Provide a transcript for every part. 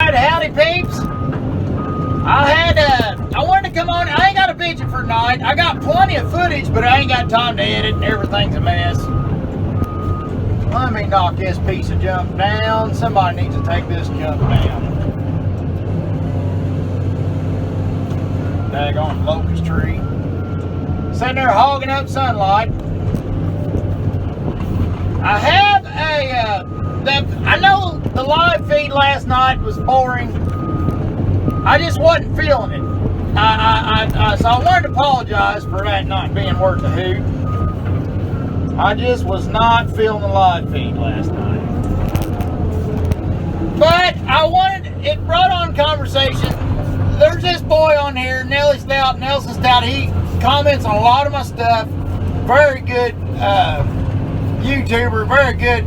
Alright, howdy peeps. I wanted to come on. I ain't got a picture for tonight. I got plenty of footage, but I ain't got time to edit and everything's a mess. Let me knock this piece of junk down. Somebody needs to take this junk down. Daggone locust tree. Sitting there hogging up sunlight. I have I know the live feed last night was boring. I just wasn't feeling it. So I wanted to apologize for that not being worth a hoot. I just was not feeling the live feed last night. But it brought on conversation. There's this boy on here, Nelson Stout. He comments on a lot of my stuff. Very good YouTuber,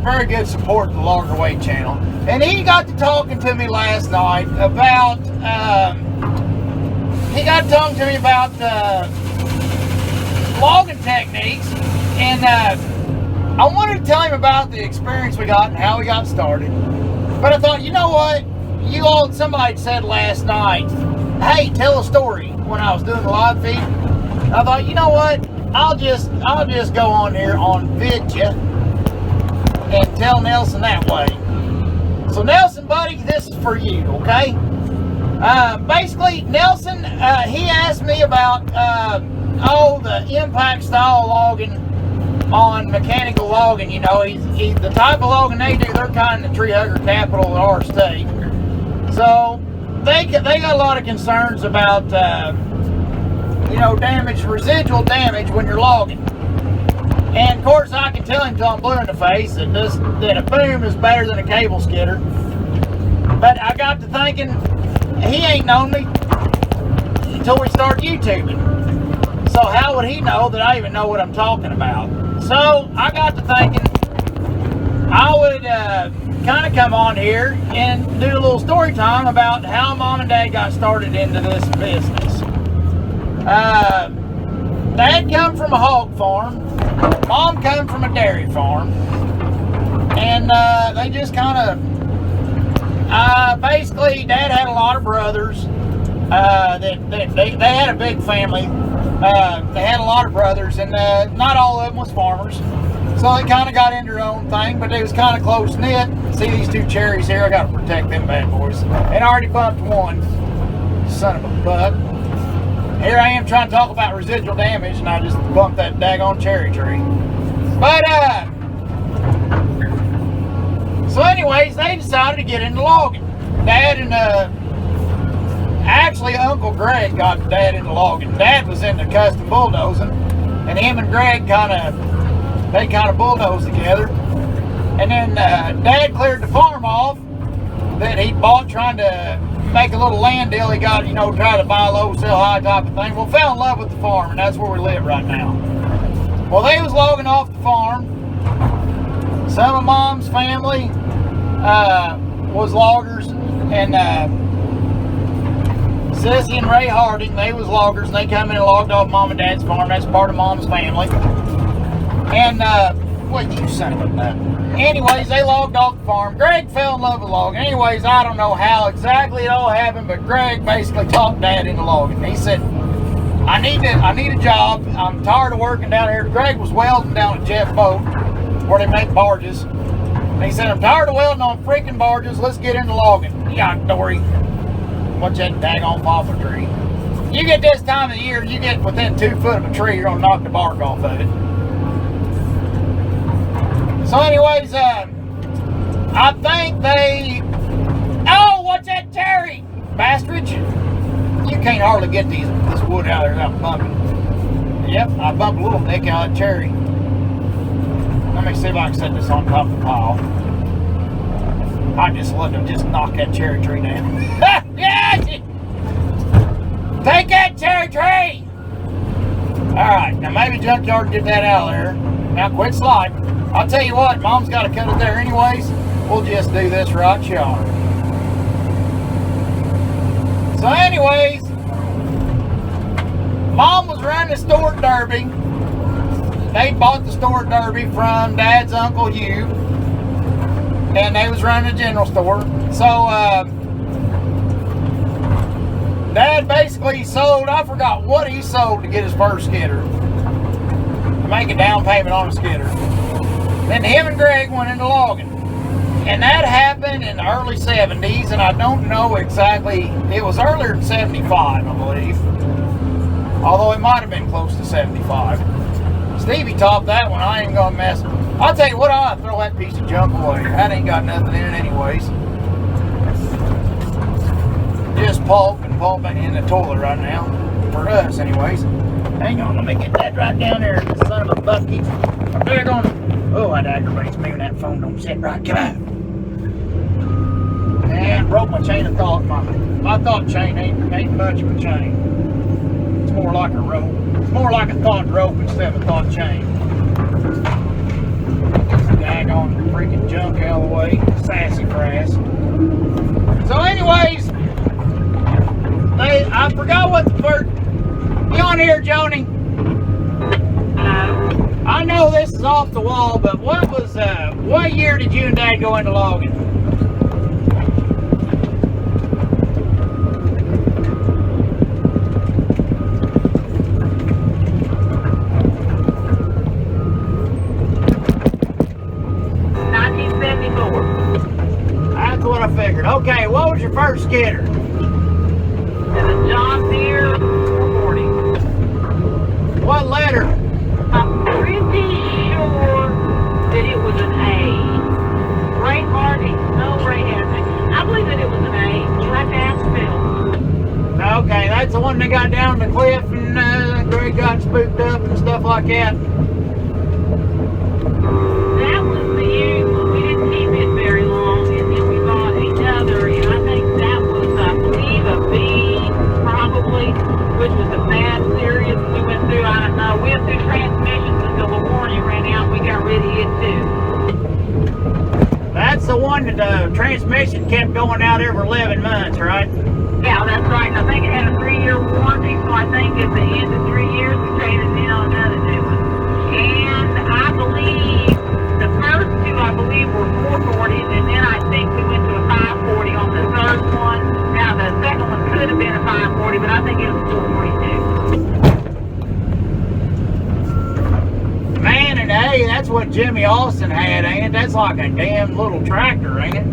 very good support of the Larger Weight channel. And he got to talking to me last night about logging techniques, and I wanted to tell him about the experience we got and how we got started. But I thought, you know what? Somebody said last night, hey, tell a story when I was doing the live feed. I thought, you know what? I'll just go on here on vidya and tell Nelson that way. So Nelson, buddy, this is for you, okay? Basically, Nelson, he asked me about the impact style logging on mechanical logging. You know, he's the type of logging they do. They're kind of the tree hugger capital of our state. So they got a lot of concerns about residual damage when you're logging. And of course, I can tell him till I'm blue in the face that a boom is better than a cable skidder. But I got to thinking, he ain't known me until we started YouTubing. So how would he know that I even know what I'm talking about? So I got to thinking I would kind of come on here and do a little story time about how Mom and Dad got started into this business. Dad come from a hog farm. Mom come from a dairy farm. And they just kind of, basically, Dad had a lot of brothers. They had a big family. They had a lot of brothers, and not all of them was farmers. So they kind of got into their own thing, but they was kind of close-knit. See these two cherries here? I got to protect them bad boys. And I already bumped one. Son of a buck. Here I am trying to talk about residual damage, and I just bumped that daggone cherry tree. But, so anyways, they decided to get into logging. Dad and, actually Uncle Greg got Dad into logging. Dad was into custom bulldozing, and him and Greg kind of bulldozed together. And then, Dad cleared the farm off that he bought trying to make a little land deal. He got, try to buy low, sell high type of thing. Well, fell in love with the farm, and that's where we live right now. Well, they was logging off the farm. Some of Mom's family was loggers, and Sissy and Ray Harding, they was loggers, and they come in and logged off Mom and Dad's farm. That's part of Mom's family. And, what you son of a nut. Anyways, they logged off the farm. Greg fell in love with logging. Anyways, I don't know how exactly it all happened, but Greg basically talked Dad into logging. He said, I need a job. I'm tired of working down here. Greg was welding down at Jeff Boat, where they make barges. And he said, I'm tired of welding on freaking barges. Let's get into logging. Yeah, Dory. What's that daggone poplar tree? You get this time of the year, you get within 2 foot of a tree, you're going to knock the bark off of it. So anyways, I think oh, what's that cherry? Bastard. You can't hardly get this wood out there without bumping. Yep, I bumped a little nick out of that cherry. Let me see if I can set this on top of the pile. I just let them just knock that cherry tree down. Yes! Take that cherry tree! Alright, now maybe Junkyard can get that out of there. Now quit sliding. I'll tell you what, Mom's got to cut it there anyways. We'll just do this right yard. So anyways, Mom was running a store derby. They bought the store derby from Dad's Uncle Hugh. And they was running a general store. So Dad basically sold, I forgot what he sold to get his first skidder. To make a down payment on a skidder. Then him and Greg went into logging. And that happened in the early 70s, and I don't know exactly, it was earlier than 75, I believe. Although it might have been close to 75. Stevie topped that one, I ain't gonna mess. I'll tell you what, I'll throw that piece of junk away. That ain't got nothing in it anyways. Just pulp and pulp in the toilet right now. For us anyways. Hang on, let me get that right down there, son of a bucket. They're gonna, oh, that aggravates me when that phone don't sit right. Come on. And broke my chain of thought. My thought chain ain't much of a chain. It's more like a rope. It's more like a thought rope instead of a thought chain. Daggone freaking junk out of the way. Sassy grass. So anyways, I forgot what the first. You on here, Joni? I know this is off the wall, but what year did you and Dad go into logging? That's what I figured. Okay, what was your first skidder? It was John Deere 440. What letter? I'm pretty sure that it was an A. Ray Hardy, no Ray Hardy. I believe that it was an A. You have to ask Phil. Okay, that's the one that got down the cliff and Greg got spooked up and stuff like that. That was the year we didn't keep it very long, and then we bought another, and I think that was, I believe, a B, probably, which was a bad series. We went through, I don't know, we went through transmissions until the warranty ran out. We got rid of it too. That's the one that the transmission kept going out every 11 months, right? Yeah, that's right. And I think it had a 3-year warranty, so I think at the end of 3 years we traded in on another new one. And I believe the first two, I believe, were 440s, and then I think we went to a 540 on the third one. Now the second one could have been a 540, but I think it was 442. Man, and hey, that's what Jimmy Austin had, ain't it? That's like a damn little tractor, ain't it?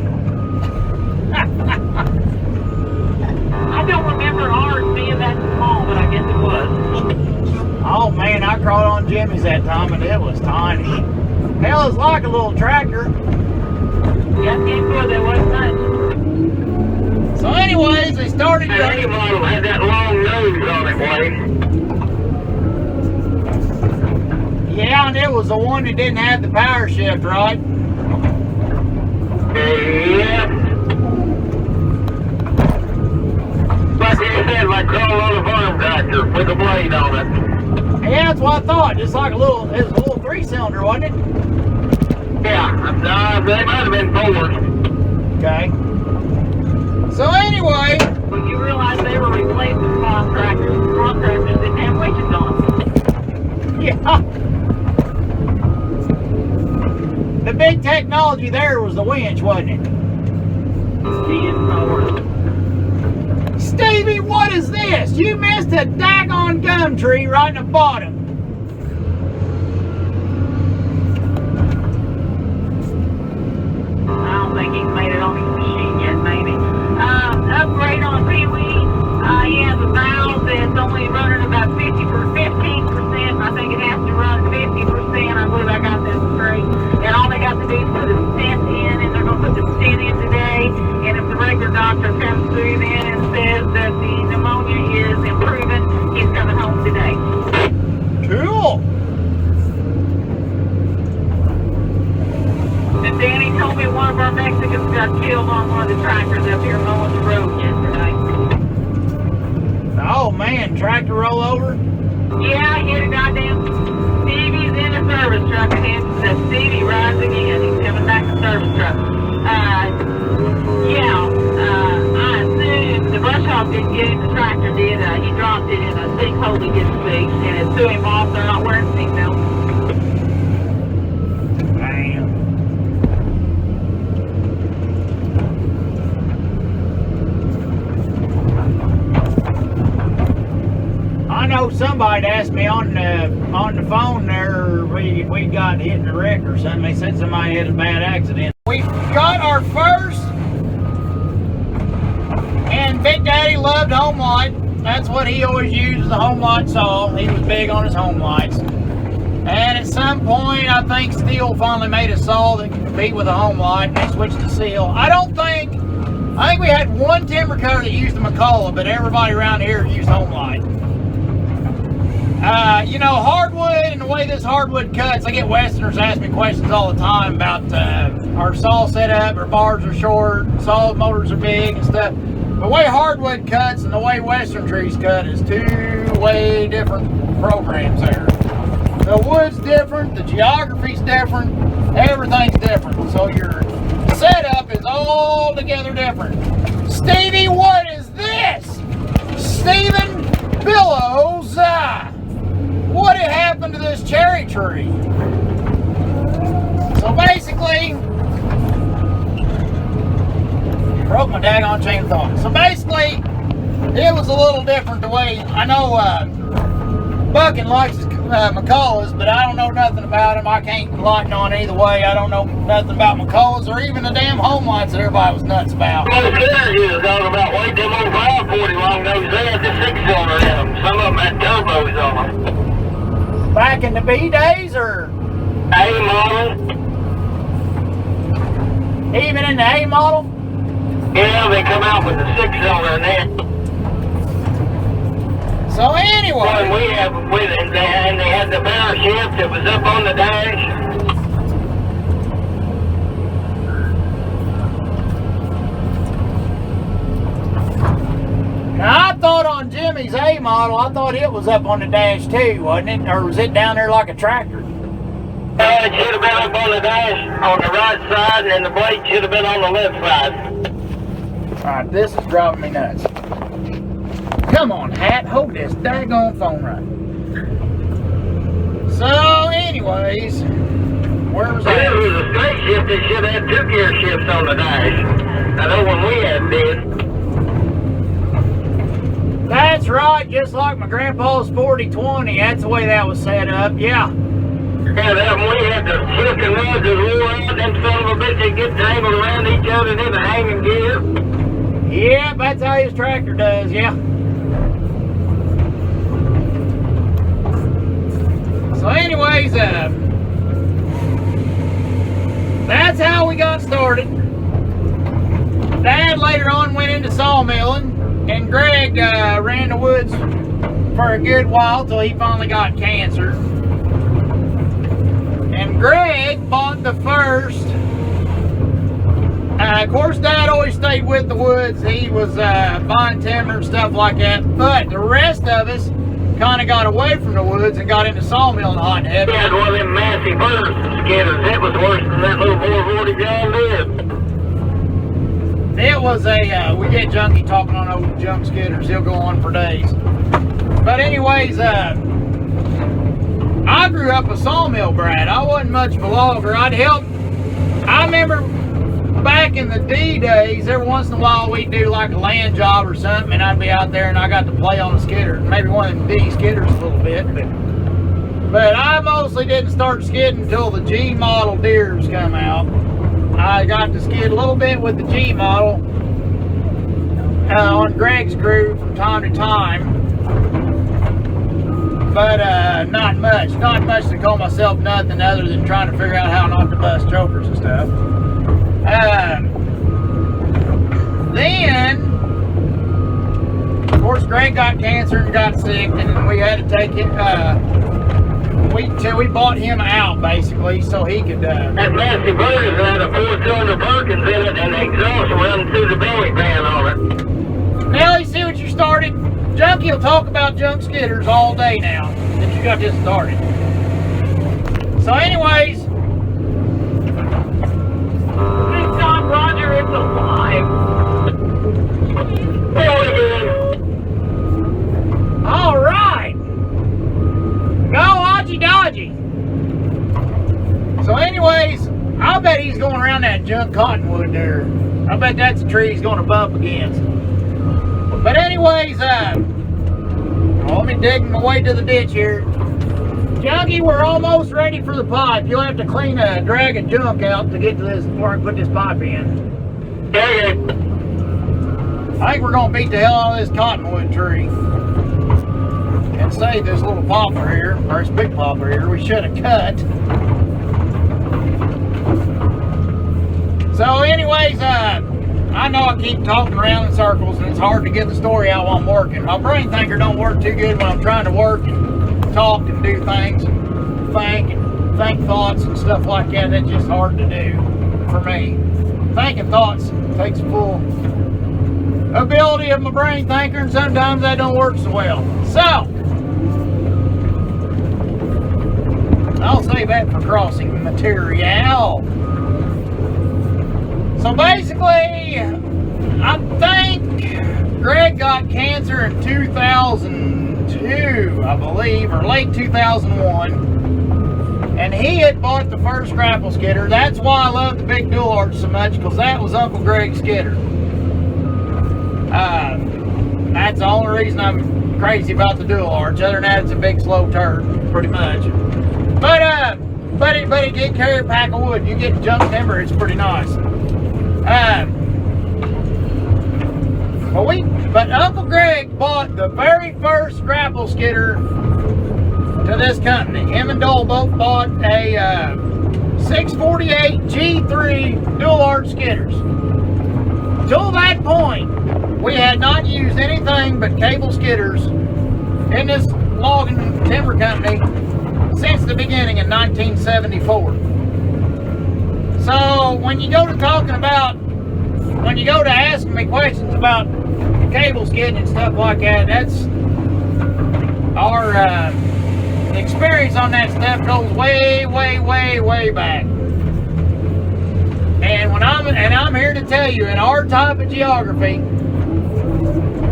I don't remember ours being that small, but I guess it was. Oh man, I crawled on Jimmy's that time and it was tiny. Hell, it's like a little tractor. Yeah, it was. There wasn't much. So anyways, they started... Any model had that long nose on it, Wade. Yeah, and it was the one that didn't have the power shift, right? Yeah. Like you said, like crawling on a farm tractor with a blade on it. Yeah, that's what I thought. Just like it was a little 3-cylinder, wasn't it? Yeah, they might have been 4s. Okay. So anyway... Well, you realize they were replacing farm tractors. Farm tractors didn't have winches on them. Yeah. The big technology there was the winch, wasn't it? Stevie, what is this? You missed a daggone gum tree right in the bottom. I don't think he's made it on his machine yet, maybe. Upgrade on Pee-wee. He has a valve that's only running about 15%. I think it has to run 50%. I believe I got that straight. And all they got to do is put a stent in, and they're going to put the stent in today. And if the regular doctor comes through then and says that the pneumonia is improving, he's coming home today. Cool. And Danny told me one of our Mexicans got killed on one of the tractors up here mowing the road yesterday. Oh man, tractor roll over? Yeah, he hit a goddamn... Stevie's in a service truck, and he said Stevie rides again. He's coming back to service truck. I assume the brush hog didn't get him, the tractor did. He dropped it in a sinkhole he didn't see, and it threw him off. They're not wearing seatbelts. Damn. know somebody asked me on the phone there, we got hit in a wreck or something. They said somebody had a bad accident. We got our first, and Big Daddy loved home light. That's what he always used, the home light saw. He was big on his home lights. And at some point, I think Steel finally made a saw that could compete with a home light, and they switched to Steel. I think we had one timber cutter that used a McCullough, but everybody around here used home light. You know, hardwood and the way this hardwood cuts, I get Westerners ask me questions all the time about our saw setup, our bars are short, saw motors are big and stuff. The way hardwood cuts and the way Western trees cut is two way different programs there. The wood's different, the geography's different, everything's different. So your setup is altogether different. Stevie, what is this? Stephen Billows, what had happened to this cherry tree? So basically, broke my daggone chain of thought. So basically, it was a little different the way, I know Bucking likes his McCulloughs, but I don't know nothing about them. I can't enlighten on either way. I don't know nothing about McCulloughs or even the damn home lights that everybody was nuts about. Well, there you was talking about wait them old 540 long nose. They had the 6-cylinder in them. Some of them had turbos on them. Back in the B days or? A model. Even in the A model? Yeah, they come out with the 6-cylinder in there. So anyway. One we have with it, and they had the power shift that was up on the dash. Now I thought on Jimmy's A model, I thought it was up on the dash too, wasn't it? Or was it down there like a tractor? It should have been up on the dash on the right side, and then the blade should have been on the left side. Alright, this is driving me nuts. Come on, Hat, hold this daggone phone right. So, anyways, where was It I? was a straight shift. They should have had 2-gear shifts on the dash. I know when we had did. That's right, just like my grandpa's 4020. That's the way that was set up, yeah. Yeah, that when we had the shift and rods that wore out, them son of a bitch, they get tangled around each other and in the hanging gear. Yep, that's how his tractor does, yeah. So anyways, that's how we got started. Dad later on went into sawmilling, and Greg ran the woods for a good while till he finally got cancer. And Greg bought the first. Of course, Dad always stayed with the woods. He was buying timber and stuff like that. But the rest of us kind of got away from the woods and got into sawmilling hot and heavy. We had one of them massive bursts and skidders. That was worse than that little 440 John did. It was a, we get Junkie talking on old junk skidders. He'll go on for days. But anyways, I grew up a sawmill brat. I wasn't much of a logger. I'd help. I remember back in the D days, every once in a while we'd do like a land job or something, and I'd be out there and I got to play on a skidder. Maybe one of them D skidders a little bit. But I mostly didn't start skidding until the G model deers come out. I got to skid a little bit with the G model on Greg's crew from time to time. But not much to call myself nothing other than trying to figure out how not to bust chokers and stuff. Then, of course, Greg got cancer and got sick, and we had to take it. We bought him out basically so he could. That massive burner had a 4-cylinder Perkins in it and the exhaust running through the belly pan on it. Now you see what you started? Junkie will talk about junk skidders all day now that you got this started. So anyways. Thank God Roger is alive. All right. Go Haji Dodgy. So anyways, I bet he's going around that junk cottonwood there. I bet that's a tree he's going to bump against. But anyways, oh me digging my way to the ditch here. Junkie, we're almost ready for the pipe. You'll have to clean a drag of junk out to get to this before I put this pipe in. Okay. I think we're gonna beat the hell out of this cottonwood tree and save this little poplar here, or this big poplar here. We should have cut. So anyways, I know I keep talking around in circles and it's hard to get the story out while I'm working. My brain thinker don't work too good when I'm trying to work and talk and do things and think thoughts and stuff like that. That's just hard to do for me. Thinking thoughts takes full ability of my brain thinker, and sometimes that don't work so well. So I'll save that for crossing material. So basically, I think Greg got cancer in 2002, I believe, or late 2001. And he had bought the first grapple skidder. That's why I love the big dual arch so much, because that was Uncle Greg's skidder. That's the only reason I'm crazy about the dual arch. Other than that, it's a big slow turd, pretty much. But it did carry a pack of wood. You get junk timber, it's pretty nice. But Uncle Greg bought the very first grapple skidder to this company. Him and Dole both bought a 648 G3 dual arch skidders. Till that point, we had not used anything but cable skidders in this logging timber company since the beginning in 1974. So when you go to asking me questions about cable skidding and stuff like that, that's our experience on that stuff goes way, way, way, way back. And I'm here to tell you, in our type of geography,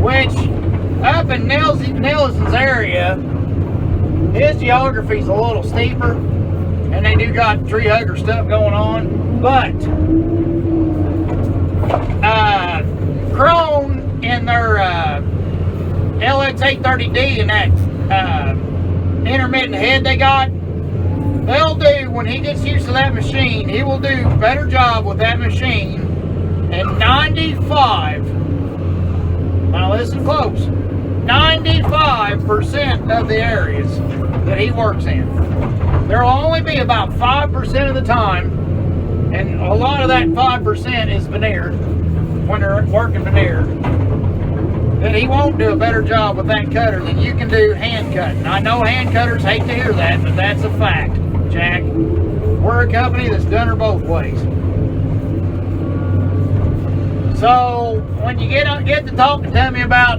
which up in Nelson's area, his geography's a little steeper, and they do got tree hugger stuff going on. But Crone in their LX830D and that intermittent head they got, they'll do, when he gets used to that machine, he will do a better job with that machine in 95, now listen close, 95% of the areas that he works in. There will only be about 5% of the time, and a lot of that 5% is veneered, when they're working veneer, that he won't do a better job with that cutter than you can do hand cutting. I know hand cutters hate to hear that, but that's a fact, Jack. We're a company that's done her both ways. So when you get to talking to me about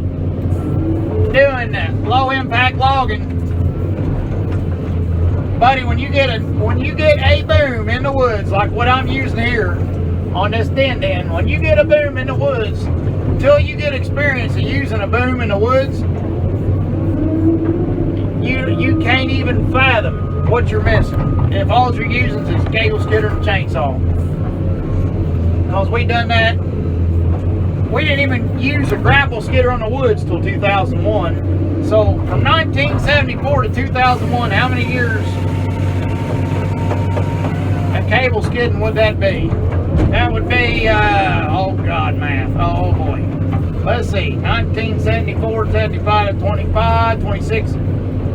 doing low impact logging, buddy, when you get a boom in the woods like what I'm using here on this din, when you get a boom in the woods, until you get experience of using a boom in the woods, you can't even fathom what you're missing if all you're using is a cable skidder and a chainsaw. Because we done that. We didn't even use a grapple skidder on the woods till 2001. So from 1974 to 2001, how many years of cable skidding would that be? That would be, oh God, math. Oh boy. Let's see, 1974, 75, 25, 26,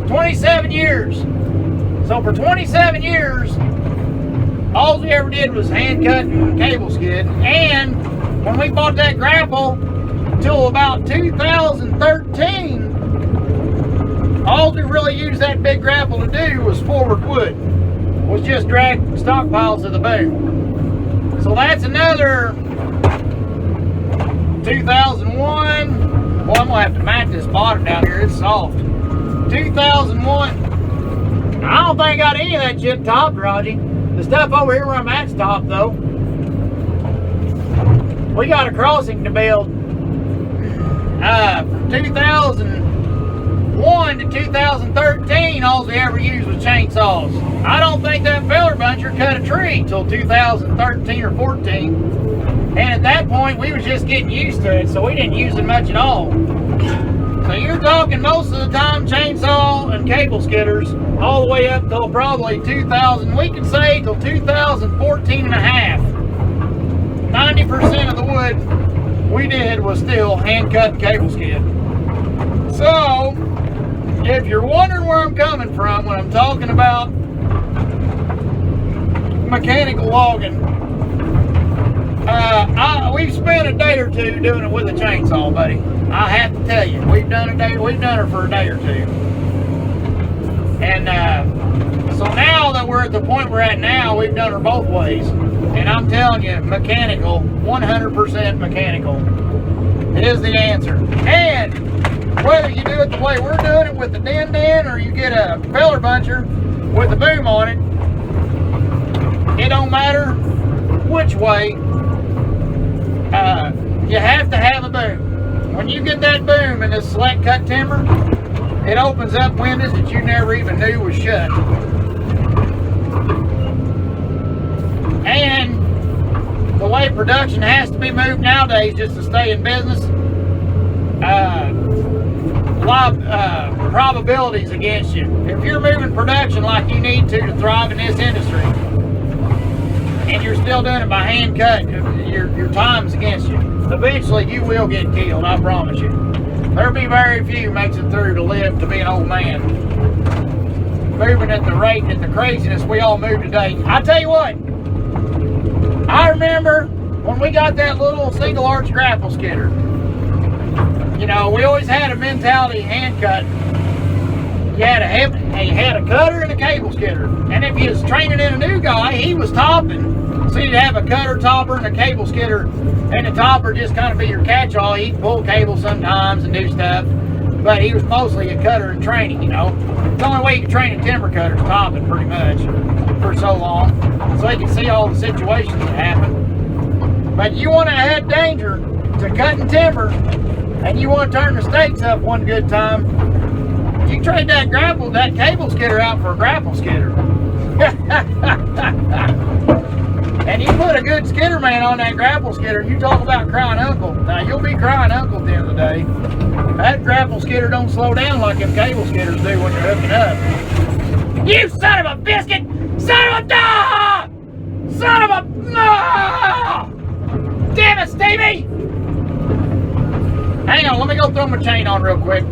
27 years. So for 27 years, all we ever did was hand cut and cable skid. And when we bought that grapple, till about 2013, all we really used that big grapple to do was forward wood. Was just drag stockpiles of the boom. So that's another 2001. Well, I'm gonna have to mat this bottom down here. It's soft. 2001. I don't think I got any of that shit topped, Raji. The stuff over here where I'm at's topped though. We got a crossing to build. From 2001 to 2013, all we ever used was chainsaws. I don't think that feller buncher cut a tree till 2013 or 14. And at that point, we was just getting used to it, so we didn't use it much at all. So you're talking most of the time chainsaw and cable skidders all the way up till probably 2000, we can say till 2014 and a half. 90% of the wood we did was still hand cut and cable skid. So if you're wondering where I'm coming from when I'm talking about mechanical logging, we've spent a day or two doing it with a chainsaw, buddy. I have to tell you, we've done her for a day or two. And so now that we're at the point we're at now, we've done her both ways. And I'm telling you, mechanical, 100% mechanical is the answer. And whether you do it the way we're doing it with the din or you get a feller buncher with a boom on it don't matter which way. You have to have a boom. When you get that boom in this select cut timber, it opens up windows that you never even knew was shut. And the way production has to be moved nowadays just to stay in business, probabilities against you. If you're moving production like you need to thrive in this industry, and you're still doing it by hand cut, your time's against you. Eventually you will get killed, I promise you. There'll be very few makes it through to live to be an old man. Moving at the rate, at the craziness we all move today. I tell you what, I remember when we got that little single arch grapple skidder. You know, we always had a mentality hand cut. You had a cutter and a cable skidder. And if you was training in a new guy, he was topping. So you'd have a cutter, topper, and a cable skidder. And the topper just kind of be your catch-all. He'd pull cable sometimes and do stuff. But he was mostly a cutter in training, you know. The only way you can train a timber cutter is topping pretty much for so long. So they can see all the situations that happen. But you want to add danger to cutting timber, and you want to turn the stakes up one good time, you trade that cable skidder out for a grapple skidder. And you put a good skidder man on that grapple skidder, you talk about crying uncle. Now you'll be crying uncle at the end of the day. That grapple skidder don't slow down like them cable skidders do when you're hooking up. You son of a biscuit! Son of a dog! Son of a... Oh! Damn it, Stevie! Hang on, let me go throw my chain on real quick.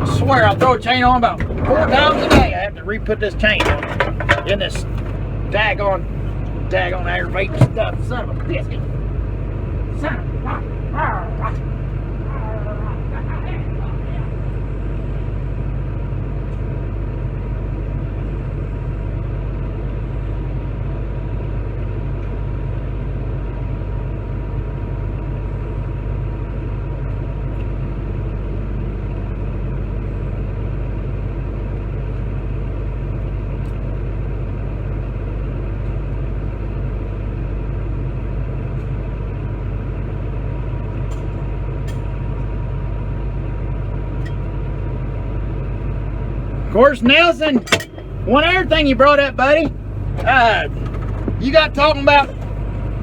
I swear I throw a chain on about 4 times a day. I have to re-put this chain on in this daggone aggravating stuff. Son of a biscuit. Son of a... Of course, Nelson, one other thing you brought up, buddy, you got talking about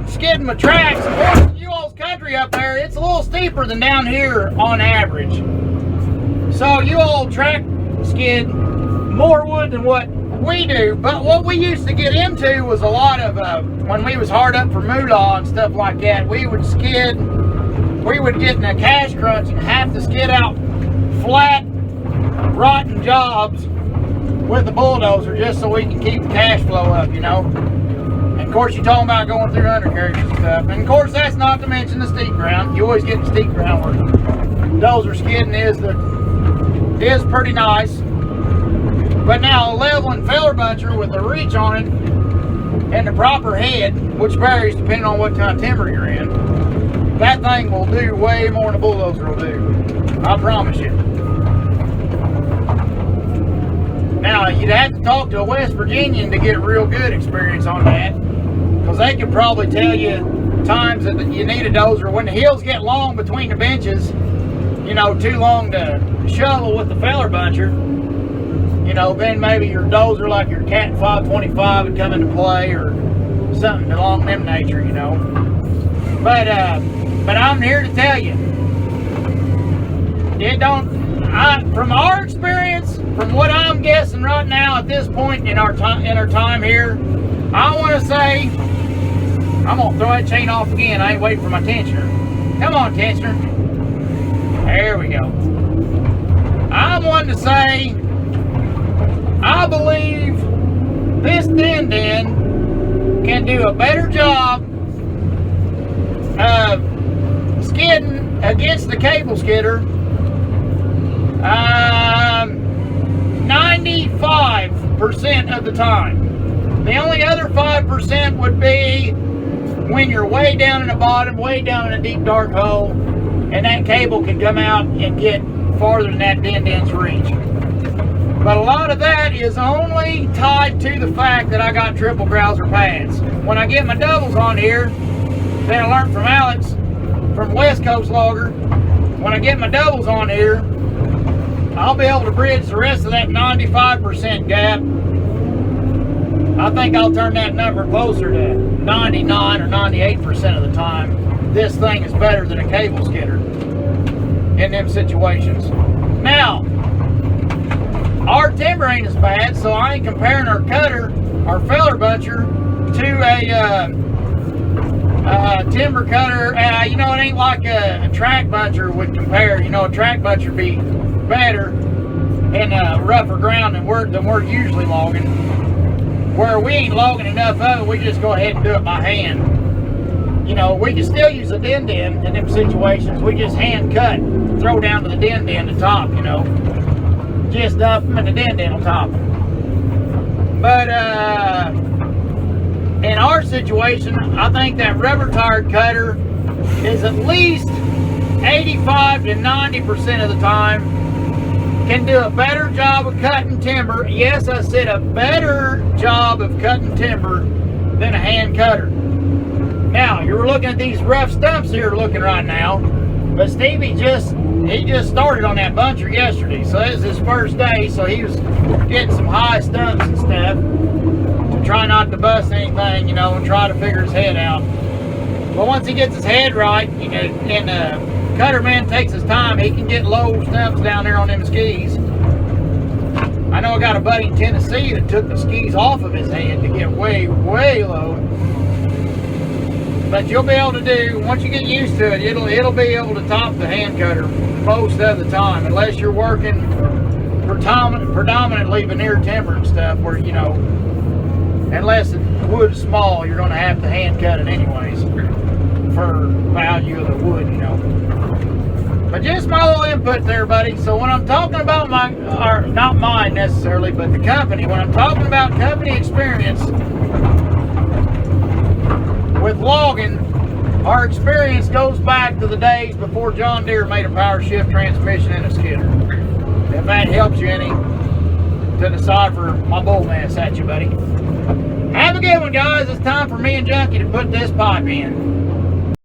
skidding with tracks. Of course, you all's country up there, it's a little steeper than down here on average. So you all track skid more wood than what we do. But what we used to get into was a lot of, when we was hard up for moolah and stuff like that, we would skid, we would get in a cash crunch and have to skid out flat, rotten jobs with the bulldozer just so we can keep the cash flow up, you know. And of course, you're talking about going through undercarriage and stuff. And of course, that's not to mention the steep ground. You always get the steep ground where dozer skidding is pretty nice. But now a leveling feller buncher with a reach on it and the proper head, which varies depending on what kind of timber you're in, that thing will do way more than a bulldozer will do. I promise you. Now, you'd have to talk to a West Virginian to get a real good experience on that, because they could probably tell you times that you need a dozer. When the hills get long between the benches, you know, too long to shovel with the feller buncher, you know, then maybe your dozer like your Cat 525 would come into play, or something along them nature, you know. But I'm here to tell you, it don't. From our experience, from what I'm guessing right now at this point in our time here, I want to say I'm gonna throw that chain off again. I ain't waiting for my tensioner. Come on, tensioner. There we go. I want to say I believe this din can do a better job of skidding against the cable skidder. 95% of the time. The only other 5% would be when you're way down in the bottom, way down in a deep dark hole, and that cable can come out and get farther than that din's reach. But a lot of that is only tied to the fact that I got triple grouser pads. When I get my doubles on here, that I learned from Alex, from West Coast Logger, when I get my doubles on here, I'll be able to bridge the rest of that 95% gap. I think I'll turn that number closer to 99 or 98% of the time. This thing is better than a cable skidder in them situations. Now, our timber ain't as bad, so I ain't comparing our cutter, our feller buncher, to a timber cutter. You know, it ain't like a track buncher would compare. You know, a track buncher would be better in rougher ground than we're usually logging. Where we ain't logging enough of it, we just go ahead and do it by hand. You know, we can still use a din in them situations. We just hand cut, throw down to the din the top, you know. Just up them and the din on top. But in our situation, I think that rubber tired cutter is at least 85 to 90% of the time can do a better job of cutting timber. Yes, I said a better job of cutting timber than a hand cutter. Now, you're looking at these rough stumps here looking right now, but Stevie just started on that buncher yesterday, so this is his first day, so he was getting some high stumps and stuff to try not to bust anything, you know, and try to figure his head out. But once he gets his head right, you know, and cutter man takes his time, he can get low stumps down there on them skis. I know I got a buddy in Tennessee that took the skis off of his head to get way, way low. But you'll be able to do, once you get used to it, it'll be able to top the hand cutter most of the time, unless you're working predominantly veneer timber and stuff, where, you know, unless the wood is small, you're going to have to hand cut it anyways for value of the wood, you know. But just my little input there, buddy. So when I'm talking about not mine necessarily, but the company, when I'm talking about company experience with logging, our experience goes back to the days before John Deere made a power shift transmission in a skidder. If that helps you any to decipher my bull mess at you, buddy. Have a good one, guys. It's time for me and Junkie to put this pipe in.